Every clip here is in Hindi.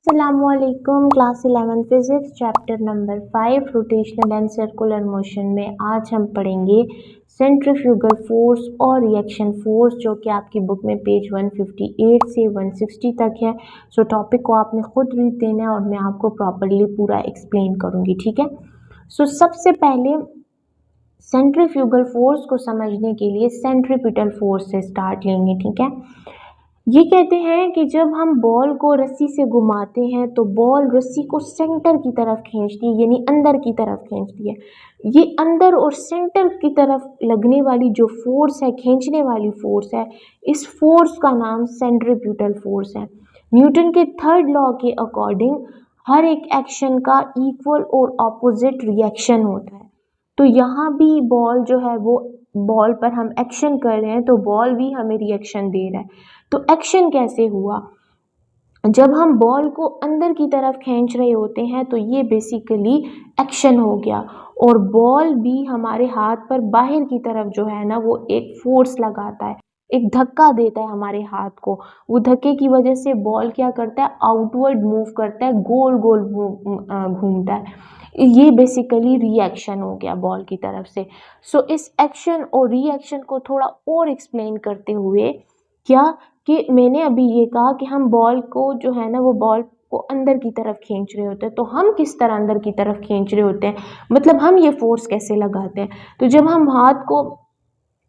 अस्सलामुअलैकुम। Class 11 physics chapter number 5 rotational and circular motion में आज हम पढ़ेंगे सेंट्रीफ्यूगल फोर्स और रिएक्शन फोर्स, जो कि आपकी बुक में पेज 158 से 160 तक है। सो टॉपिक को आपने खुद रीड देना है और मैं आपको प्रॉपरली पूरा एक्सप्लेन करूंगी, ठीक है। सो सबसे पहले सेंट्रीफ्यूगल फोर्स को समझने के लिए सेंट्रीपिटल फोर्स से स्टार्ट लेंगे, ठीक है। ये कहते हैं कि जब हम बॉल को रस्सी से घुमाते हैं तो बॉल रस्सी को सेंटर की तरफ खींचती है, यानी अंदर की तरफ खींचती है। ये अंदर और सेंटर की तरफ लगने वाली जो फोर्स है, खींचने वाली फोर्स है, इस फोर्स का नाम सेंट्रीपिटल फोर्स है। न्यूटन के थर्ड लॉ के अकॉर्डिंग हर एक एक्शन का इक्वल और ऑपोजिट रिएक्शन होता है। तो यहाँ भी बॉल जो है वो, बॉल पर हम एक्शन कर रहे हैं तो बॉल भी हमें रिएक्शन दे रहा है। तो एक्शन कैसे हुआ? जब हम बॉल को अंदर की तरफ खींच रहे होते हैं तो ये बेसिकली एक्शन हो गया, और बॉल भी हमारे हाथ पर बाहर की तरफ जो है ना वो एक फोर्स लगाता है, एक धक्का देता है हमारे हाथ को। वो धक्के की वजह से बॉल क्या करता है, आउटवर्ड मूव करता है, गोल गोल घूमता है। ये बेसिकली रिएक्शन हो गया बॉल की तरफ से। सो इस एक्शन और रिएक्शन को थोड़ा और एक्सप्लेन करते हुए क्या कि मैंने अभी ये कहा कि हम बॉल को जो है ना वो बॉल को अंदर की तरफ खींच रहे होते हैं। तो हम किस तरह अंदर की तरफ खींच रहे होते हैं, मतलब हम ये फोर्स कैसे लगाते हैं? तो जब हम हाथ को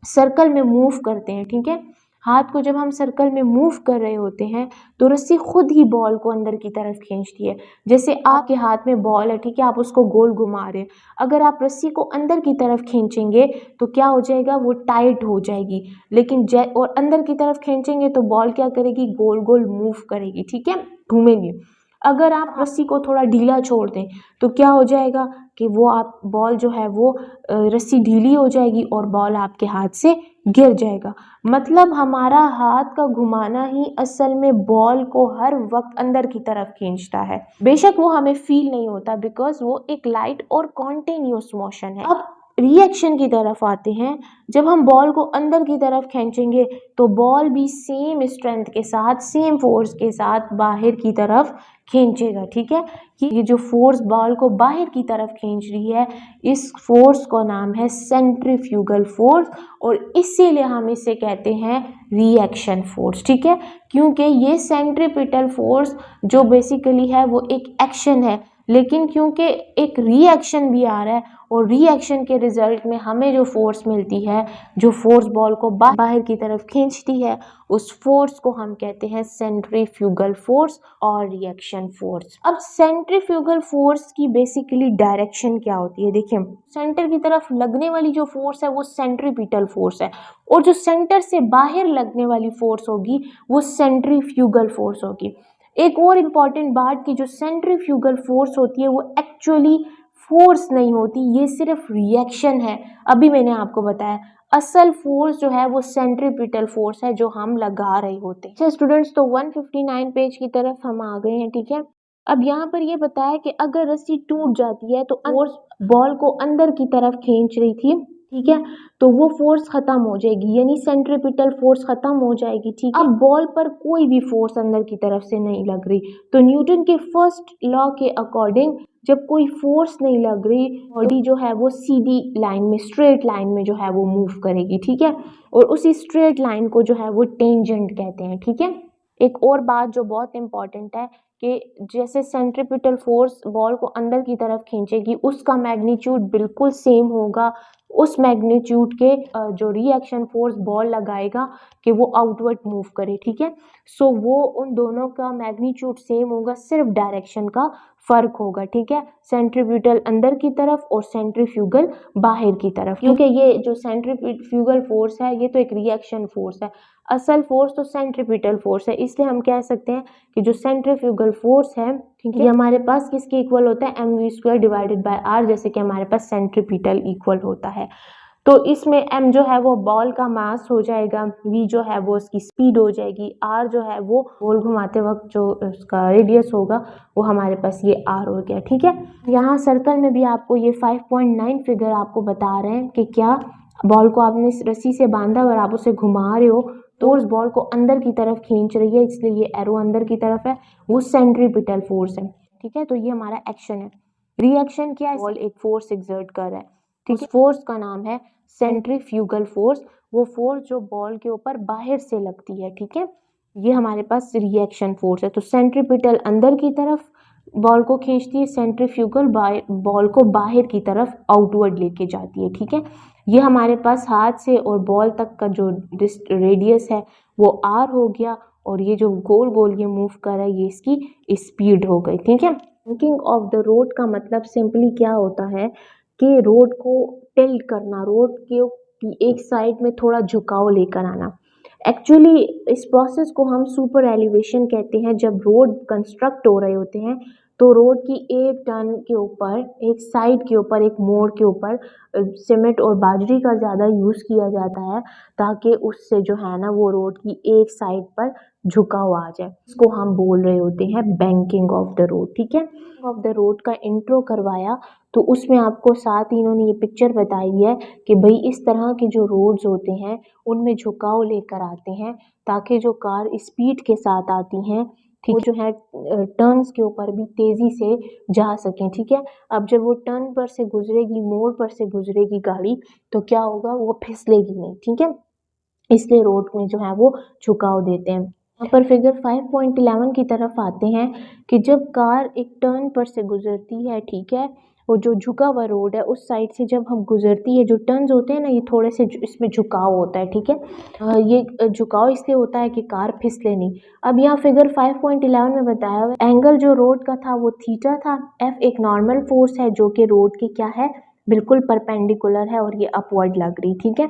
सर्कल में मूव करते हैं, ठीक है, हाथ को जब हम सर्कल में मूव कर रहे होते हैं तो रस्सी खुद ही बॉल को अंदर की तरफ खींचती है। जैसे आपके हाथ में बॉल है, ठीक है, आप उसको गोल घुमा रहे हैं, अगर आप रस्सी को अंदर की तरफ खींचेंगे तो क्या हो जाएगा, वो टाइट हो जाएगी। लेकिन और अंदर की तरफ खींचेंगे तो बॉल क्या करेगी, गोल गोल मूव करेगी, ठीक है, घूमेगी। अगर आप रस्सी को थोड़ा ढीला छोड़ दें तो क्या हो जाएगा कि वो आप बॉल जो है वो रस्सी ढीली हो जाएगी और बॉल आपके हाथ से गिर जाएगा। मतलब हमारा हाथ का घुमाना ही असल में बॉल को हर वक्त अंदर की तरफ खींचता है। बेशक वो हमें फील नहीं होता, बिकॉज वो एक लाइट और कॉन्टिन्यूस मोशन है। अब रिएक्शन की तरफ आते हैं। जब हम बॉल को अंदर की तरफ खींचेंगे तो बॉल भी सेम स्ट्रेंथ के साथ, सेम फोर्स के साथ बाहर की तरफ खींचेगा, ठीक है। ये जो फोर्स बॉल को बाहर की तरफ खींच रही है, इस फोर्स का नाम है सेंट्रीफ्यूगल फोर्स, और इसीलिए हम इसे कहते हैं रिएक्शन फोर्स, ठीक है। क्योंकि ये सेंट्रीपिटल फोर्स जो बेसिकली है वो एक एक्शन है, लेकिन क्योंकि एक रिएक्शन भी आ रहा है और रिएक्शन के रिजल्ट में हमें जो फोर्स मिलती है, जो फोर्स बॉल को बाहर की तरफ खींचती है, उस फोर्स को हम कहते हैं सेंट्रीफ्यूगल फोर्स और रिएक्शन फोर्स। अब सेंट्रीफ्यूगल फोर्स की बेसिकली डायरेक्शन क्या होती है? देखिए, सेंटर की तरफ लगने वाली जो फोर्स है वो सेंट्रीपिटल फोर्स है, और जो सेंटर से बाहर लगने वाली फोर्स होगी वो सेंट्रीफ्यूगल फोर्स होगी। एक और इम्पॉर्टेंट बात कि जो सेंट्रीफ्यूगल फोर्स होती है वो एक्चुअली फोर्स नहीं होती, ये सिर्फ रिएक्शन है। अभी मैंने आपको बताया असल फोर्स जो है वो सेंट्रीपिटल फोर्स है जो हम लगा रहे होते हैं। स्टूडेंट्स, तो 159 पेज की तरफ हम आ गए हैं, ठीक है। अब यहाँ पर ये बताया कि अगर रस्सी टूट जाती है तो फोर्स बॉल को अंदर की तरफ खींच रही थी, ठीक है, तो वो फोर्स खत्म हो जाएगी, यानी सेंट्रीपिटल फोर्स खत्म हो जाएगी, ठीक है। अब बॉल पर कोई भी फोर्स अंदर की तरफ से नहीं लग रही, तो न्यूटन के फर्स्ट लॉ के अकॉर्डिंग जब कोई फोर्स नहीं लग रही, बॉडी जो है वो सीधी लाइन में, स्ट्रेट लाइन में जो है वो मूव करेगी, ठीक है, और उसी स्ट्रेट लाइन को जो है वो टेंजेंट कहते हैं, ठीक है। एक और बात जो बहुत इंपॉर्टेंट है कि जैसे सेंट्रीपिटल फोर्स बॉल को अंदर की तरफ खींचेगी, उसका मैग्नीट्यूड बिल्कुल सेम होगा उस मैग्नीट्यूड के जो रिएक्शन फोर्स बॉल लगाएगा कि वो आउटवर्ड मूव करे, ठीक है। सो वो उन दोनों का मैग्नीट्यूड सेम होगा, सिर्फ डायरेक्शन का फर्क होगा, ठीक है। सेंट्रीफ्यूगल अंदर की तरफ और सेंट्रीफ्यूगल बाहर की तरफ, क्योंकि ये जो सेंट्रीफ्यूगल फोर्स है ये तो एक रिएक्शन फोर्स है, असल फोर्स तो सेंट्रीपिटल फोर्स है। इसलिए हम कह सकते हैं कि जो सेंट्रीफ्यूगल फोर्स है, ठीक है, ये हमारे पास किसके इक्वल होता है, mv² डिवाइडेड बाय r, जैसे कि हमारे पास सेंट्रीपिटल इक्वल होता है। तो इसमें m जो है वो बॉल का मास हो जाएगा, v जो है वो उसकी स्पीड हो जाएगी, r जो है वो बॉल घुमाते वक्त जो उसका रेडियस होगा वो हमारे पास ये r हो गया, ठीक है। यहाँ सर्कल में भी आपको ये 5.9 फिगर आपको बता रहे हैं कि क्या बॉल को आपने रस्सी से बांधा और आप उसे घुमा रहे हो फोर्स बॉल को अंदर की तरफ खींच रही है, इसलिए ये एरो अंदर की तरफ है, वो सेंट्रीपिटल फोर्स है। ठीक है, तो ये हमारा एक्शन है। रिएक्शन क्या है, बॉल एक फोर्स एक्सर्ट कर रहा है। ठीक है, फोर्स का नाम है सेंट्रीफ्यूगल फोर्स, वो फोर्स जो बॉल के ऊपर बाहर से लगती है। ठीक है, ये हमारे पास रिएक्शन फोर्स है। तो सेंट्रीपिटल अंदर की तरफ बॉल को खींचती है, सेंट्रीफ्यूगल बॉल को बाहर की तरफ आउटवर्ड लेके जाती है। ठीक है, ये हमारे पास हाथ से और बॉल तक का जो रेडियस है वो आर हो गया, और ये जो गोल गोल ये मूव कर रहा है ये इसकी स्पीड हो गई। ठीक है, बैंकिंग ऑफ द रोड का मतलब सिंपली क्या होता है कि रोड को टिल्ट करना, रोड के एक साइड में थोड़ा झुकाव लेकर आना। एक्चुअली इस प्रोसेस को हम सुपर एलिवेशन कहते हैं। जब रोड कंस्ट्रक्ट हो रहे होते हैं तो रोड की एक टर्न के ऊपर, एक साइड के ऊपर, एक मोड़ के ऊपर सीमेंट और बाजरी का ज़्यादा यूज़ किया जाता है, ताकि उससे जो है ना वो रोड की एक साइड पर झुकाव आ जाए। इसको हम बोल रहे होते हैं बैंकिंग ऑफ द रोड। ठीक है, ऑफ द रोड का इंट्रो करवाया तो उसमें आपको साथ ही इन्होंने ये पिक्चर बताई है कि भाई इस तरह के जो रोड्स होते हैं उनमें झुकाव लेकर आते हैं, ताकि जो कार स्पीड के साथ आती हैं, ठीक, वो जो है टर्न्स के ऊपर भी तेज़ी से जा सकें। ठीक है, अब जब वो टर्न पर से गुजरेगी, मोड़ पर से गुजरेगी गाड़ी, तो क्या होगा, वो फिसलेगी नहीं। ठीक है, इसलिए रोड में जो है वो झुकाव देते हैं। यहाँ पर फिगर 5.11 की तरफ आते हैं कि जब कार एक टर्न पर से गुजरती है, ठीक है, वो जो झुका हुआ रोड है उस साइड से जब हम गुजरती है, जो टर्न्स होते हैं ना ये थोड़े से इसमें झुकाव होता है। ठीक है, ये झुकाव इसलिए होता है कि कार फिसले नहीं। अब यहाँ फिगर 5.11 में बताया हुआ एंगल जो रोड का था वो थीटा था। एफ एक नॉर्मल फोर्स है जो कि रोड की क्या है, बिल्कुल परपेंडिकुलर है, और ये अपवर्ड लग रही। ठीक है,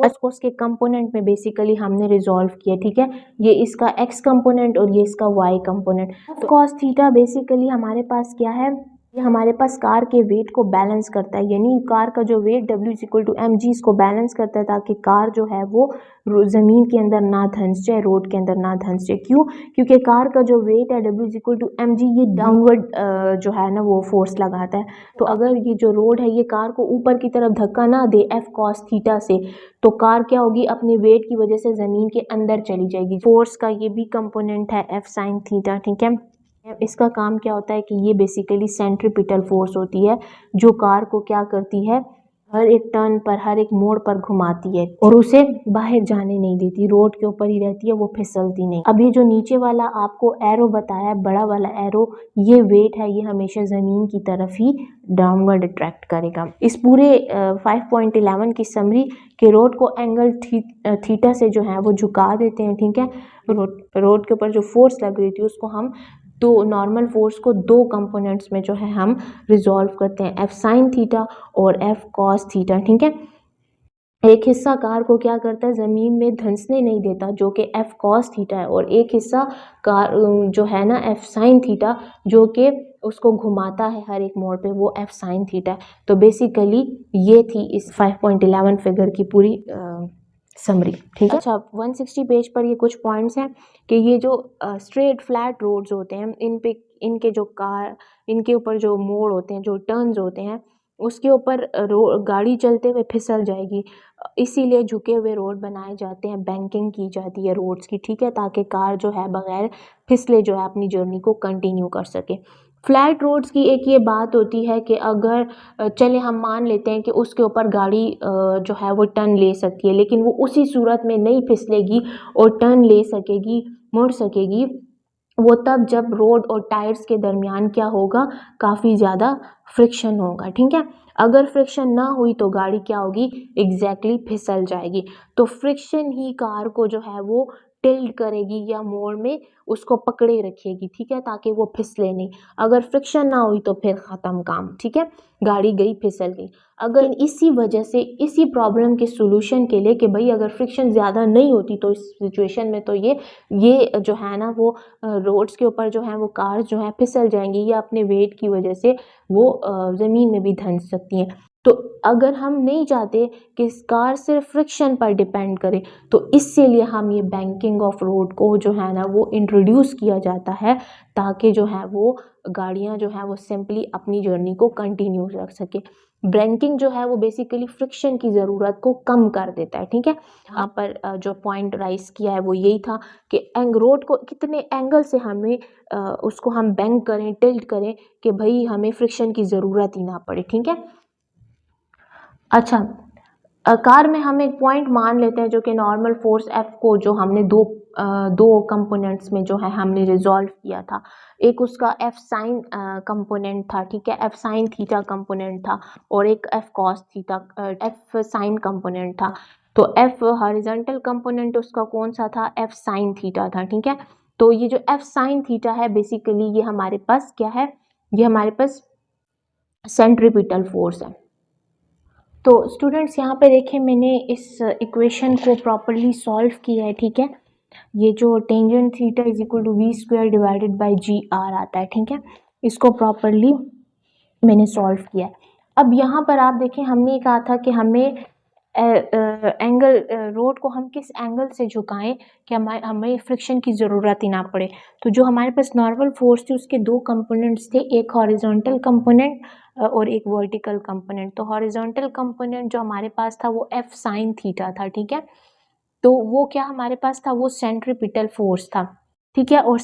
इसको उसके कंपोनेंट में बेसिकली हमने रिजॉल्व किया। ठीक है, ये इसका एक्स कंपोनेंट और ये इसका वाई कंपोनेंट। तो कॉस थीटा बेसिकली हमारे पास क्या है, ये हमारे पास कार के वेट को बैलेंस करता है, यानी कार का जो weight W is equal to mg इसको बैलेंस करता है, ताकि कार जो है वो ज़मीन के अंदर ना धंस जाए, रोड के अंदर ना धंस जाए। क्यों, क्योंकि कार का जो वेट है W is equal to mg ये डाउनवर्ड जो है ना वो फोर्स लगाता है। तो अगर ये जो रोड है ये कार को ऊपर की तरफ धक्का ना दे F cos थीटा से, तो कार क्या होगी, अपने वेट की वजह से ज़मीन के अंदर चली जाएगी। फोर्स का ये भी कंपोनेंट है F sin थीटा। ठीक है, इसका काम क्या होता है कि ये बेसिकली सेंट्रीपिटल फोर्स होती है, जो कार को क्या करती है, हर एक टर्न पर, हर एक मोड़ पर घुमाती है और उसे बाहर जाने नहीं देती, रोड के ऊपर ही रहती है, वो फिसलती नहीं। अब ये जो नीचे वाला आपको एरो बताया है, बड़ा वाला एरो, ये वेट है, ये हमेशा ज़मीन की तरफ ही डाउनवर्ड अट्रैक्ट करेगा। इस पूरे 5.11 की समरी के रोड को एंगल थीटा से जो है वो झुका देते हैं। ठीक है, रोड के ऊपर जो फोर्स लग रही थी उसको हम दो नॉर्मल फोर्स को दो कंपोनेंट्स में जो है हम रिजॉल्व करते हैं, F sin थीटा और F cos थीटा। ठीक है, एक हिस्सा कार को क्या करता है, ज़मीन में धंसने नहीं देता, जो कि F cos थीटा है, और एक हिस्सा कार जो है ना F sin थीटा, जो कि उसको घुमाता है हर एक मोड़ पे, वो F sin थीटा है। तो बेसिकली ये थी इस 5.11 फिगर की पूरी समरी। ठीक है, अच्छा 160 पेज पर ये कुछ पॉइंट्स हैं कि ये जो स्ट्रेट फ्लैट रोड्स होते हैं, इन पे इनके जो कार, इनके ऊपर जो मोड़ होते हैं, जो टर्न्स होते हैं, उसके ऊपर गाड़ी चलते हुए फिसल जाएगी, इसीलिए झुके हुए रोड बनाए जाते हैं, बैंकिंग की जाती है रोड्स की। ठीक है, ताकि कार जो है बगैर फिसले जो है अपनी जर्नी को कंटिन्यू कर सके। फ्लैट रोड्स की एक ये बात होती है कि अगर चले हम मान लेते हैं कि उसके ऊपर गाड़ी जो है वो टर्न ले सकती है, लेकिन वो उसी सूरत में नहीं फिसलेगी और टर्न ले सकेगी, मुड़ सकेगी, वो तब जब रोड और टायर्स के दरमियान क्या होगा, काफ़ी ज़्यादा फ्रिक्शन होगा। ठीक है, अगर फ्रिक्शन ना हुई तो गाड़ी क्या होगी, एग्जैक्टली फिसल जाएगी। तो फ्रिक्शन ही कार को जो है वो टिल्ट करेगी या मोड़ में उसको पकड़े रखेगी। ठीक है, ताकि वो फिसले नहीं। अगर फ्रिक्शन ना हुई तो फिर ख़त्म काम। ठीक है, गाड़ी गई, फिसल गई। अगर इसी वजह से, इसी प्रॉब्लम के सोल्यूशन के लिए कि भाई अगर फ्रिक्शन ज़्यादा नहीं होती तो इस सिचुएशन में तो ये जो है ना वो रोड्स के ऊपर जो है वो कार्स जो है फिसल जाएंगी, या अपने वेट की वजह से वो ज़मीन में भी धंस सकती हैं। तो अगर हम नहीं चाहते कि कार सिर्फ फ्रिक्शन पर डिपेंड करे, तो इससे लिए हम ये बैंकिंग ऑफ रोड को जो है ना वो इंट्रोड्यूस किया जाता है, ताकि जो है वो गाड़ियाँ जो है वो सिंपली अपनी जर्नी को कंटिन्यू रख सके। बैंकिंग जो है वो बेसिकली फ्रिक्शन की ज़रूरत को कम कर देता है, ठीक है। यहाँ पर जो पॉइंट राइज किया है वो यही था कि रोड को कितने एंगल से हमें उसको हम बैंक करें, टिल्ट करें कि भाई हमें फ्रिक्शन की ज़रूरत ही ना पड़े, ठीक है। अच्छा, कार में हम एक पॉइंट मान लेते हैं जो कि नॉर्मल फोर्स एफ को जो हमने दो कंपोनेंट्स में जो है हमने रिजॉल्व किया था। एक उसका एफ साइन कंपोनेंट था, ठीक है, एफ साइन थीटा कंपोनेंट था, और एक F cos theta F sine component था। तो एफ हॉरिजॉन्टल कंपोनेंट उसका कौन सा था, एफ साइन थीटा था, ठीक है। तो ये जो एफ साइन थीटा है बेसिकली ये हमारे पास क्या है, ये हमारे पास सेंट्रीपिटल फोर्स है। तो स्टूडेंट्स यहाँ पे देखें मैंने इस इक्वेशन को प्रॉपरली सॉल्व किया है, ठीक है। ये जो tangent theta is equal to v square divided by g r आता है, ठीक है, इसको प्रॉपरली मैंने सॉल्व किया है। अब यहाँ पर आप देखें हमने कहा था कि हमें एंगल रोड को हम किस एंगल से झुकाएं कि हमें फ्रिक्शन की ज़रूरत ही ना पड़े। तो जो हमारे पास नॉर्मल फोर्स थी उसके दो कंपोनेंट्स थे, एक हॉरिजॉन्टल कंपोनेंट और एक वर्टिकल कंपोनेंट। तो हॉरिजॉन्टल कंपोनेंट जो हमारे पास था वो एफ साइन थीटा था, ठीक है। तो वो क्या हमारे पास था, वो सेंट्रीपिटल फोर्स था, ठीक है। और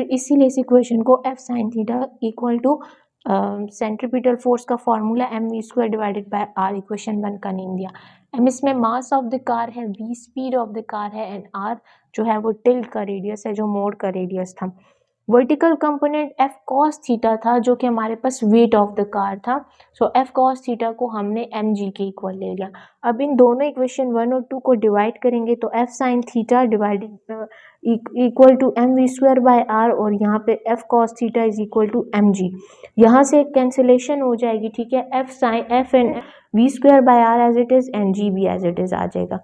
इसीलिए इस इक्वेशन को F sine theta equal to centripetal force का formula M V square divided by R, equation 1 का नेम दिया। एम इसमें मास ऑफ द कार है, V speed of the car है, एंड आर जो है वो टिल्ट का रेडियस है, जो मोड का रेडियस था। Vertical component F cos theta था जो कि हमारे पास वेट ऑफ द कार था। सो एफ कॉस थीटा को हमने एम जी के इक्वल ले लिया। अब इन दोनों इक्वेशन 1 और 2 को डिवाइड करेंगे तो F sine theta divided equal to M V square by R, और यहाँ पे F cos theta is equal to M G. यहाँ से कैंसिलेशन हो जाएगी, ठीक है। F and V square by R as it is and G भी एज इट इज आ जाएगा।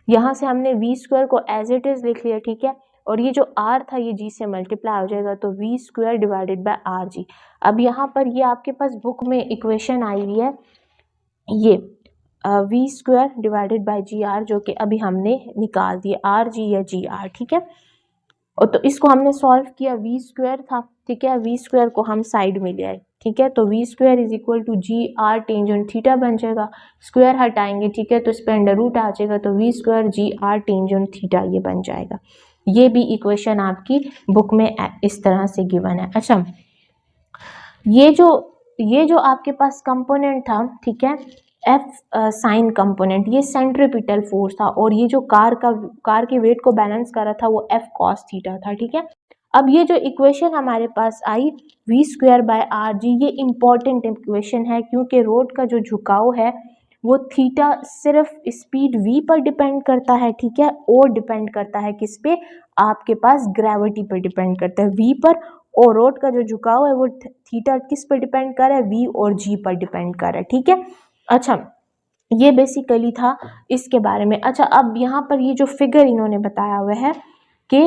यहाँ से हमने वी स्क्वायर को एज इट इज लिख लिया, ठीक है, और ये जो r था ये g से मल्टीप्लाई हो जाएगा, तो v square divided by are g. अब यहाँ पर ये आपके पास बुक में इक्वेशन आई हुई है, ये v square divided by g r, जो कि अभी हमने निकाल दिया आर जी या जी आर, ठीक है। और तो इसको हमने सॉल्व किया, वी स्क्वायर था, ठीक है, वी स्क्वायर को हम साइड में ले आए, ठीक है। तो v square is equal to g r tangent theta बन जाएगा, स्क्वायर हटाएंगे, ठीक है, तो इस पर अंडर रूट आ जाएगा, तो v square g r tangent theta ये बन जाएगा। ये भी इक्वेशन आपकी बुक में इस तरह से गिवन है। अच्छा, ये जो आपके पास कंपोनेंट था, ठीक है, एफ साइन कंपोनेंट, ये सेंट्रीपिटल फोर्स था, और ये जो कार के वेट को बैलेंस कर रहा था वो एफ कॉस थीटा था, ठीक है। अब ये जो इक्वेशन हमारे पास आई V square by are G, ये इंपॉर्टेंट इक्वेशन है क्योंकि रोड का जो झुकाव है वो थीटा सिर्फ स्पीड v पर डिपेंड करता है, ठीक है, और डिपेंड करता है किस पे, आपके पास ग्रेविटी पर डिपेंड करता है v पर, और रोड का जो झुकाव है वो थीटा किस पर डिपेंड कर रहा है, v और g पर डिपेंड कर रहा है, ठीक है। अच्छा, ये बेसिकली था इसके बारे में। अच्छा, अब यहाँ पर ये जो फिगर इन्होंने बताया हुआ है कि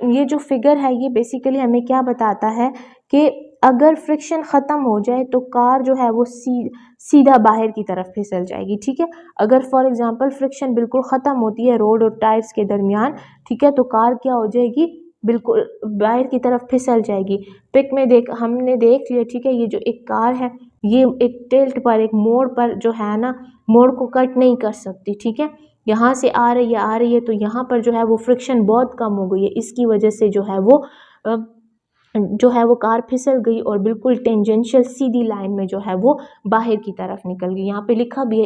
ये जो फिगर है ये बेसिकली हमें क्या बताता है कि अगर फ्रिक्शन ख़त्म हो जाए तो कार जो है वो सीधा बाहर की तरफ फिसल जाएगी, ठीक है। अगर फॉर एग्जांपल फ्रिक्शन बिल्कुल ख़त्म होती है रोड और टायर्स के दरमियान, ठीक है, तो कार क्या हो जाएगी, बिल्कुल बाहर की तरफ फिसल जाएगी। पिक में हमने देख लिया, ठीक है, ये जो एक कार है ये एक टिल्ट पर, एक मोड़ पर जो है ना, मोड़ को कट नहीं कर सकती, ठीक है। यहाँ से आ रही है तो यहाँ पर जो है वो फ्रिक्शन बहुत कम हो गई है, इसकी वजह से जो है वो कार फिसल गई और बिल्कुल टेंजेंशियल सीधी लाइन में जो है वो बाहर की तरफ निकल गई। यहाँ पे लिखा भी है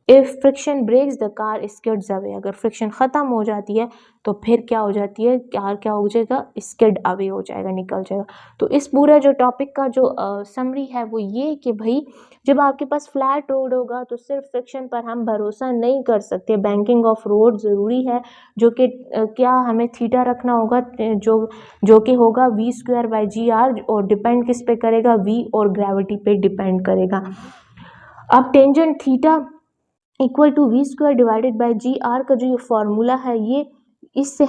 if friction breaks the car skids away, अगर फ्रिक्शन ख़त्म हो जाती है तो फिर क्या हो जाती है, कार क्या हो जाएगा, स्किड अवे हो जाएगा, निकल जाएगा। तो इस पूरा जो टॉपिक का जो समरी है वो ये कि भाई जब आपके पास फ्लैट रोड होगा तो सिर्फ फ्रिक्शन पर हम भरोसा नहीं कर सकते, बैंकिंग ऑफ रोड ज़रूरी है, जो कि क्या हमें थीटा रखना होगा, जो कि होगा v square by g r, और डिपेंड किस पे करेगा, वी और ग्रेविटी पे डिपेंड करेगा। अब tangent theta equal to v square divided by g r का जो ये फॉर्मूला है, ये इससे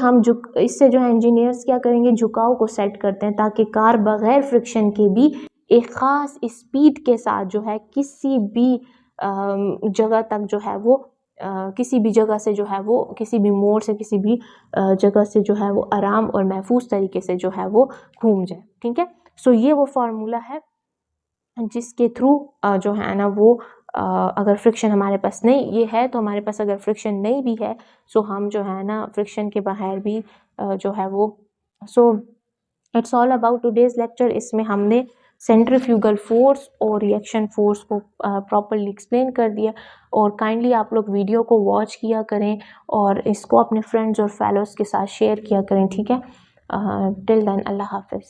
जो है इंजीनियर्स क्या करेंगे, झुकाव को सेट करते हैं ताकि कार बगैर फ्रिक्शन के भी एक ख़ास स्पीड के साथ जो है किसी भी जगह तक जो है वो किसी भी जगह से जो है वो किसी भी मोड़ से किसी भी जगह से जो है वो आराम और महफूज तरीके से जो है वो घूम जाए। ठीक है, सो ये वो फार्मूला है जिसके थ्रू जो है ना वो अगर फ्रिक्शन हमारे पास नहीं ये है तो हमारे पास अगर फ्रिक्शन नहीं भी है सो हम जो है ना फ्रिक्शन के बाहर भी जो है वो so it's all about today's lecture. इसमें हमने सेंट्रीफ्यूगल फोर्स और रिएक्शन फोर्स को प्रॉपरली एक्सप्लेन कर दिया और काइंडली आप लोग वीडियो को वॉच किया करें और इसको अपने फ्रेंड्स और फेलोज के साथ शेयर किया करें। ठीक है, टिल देन अल्लाह हाफिज़।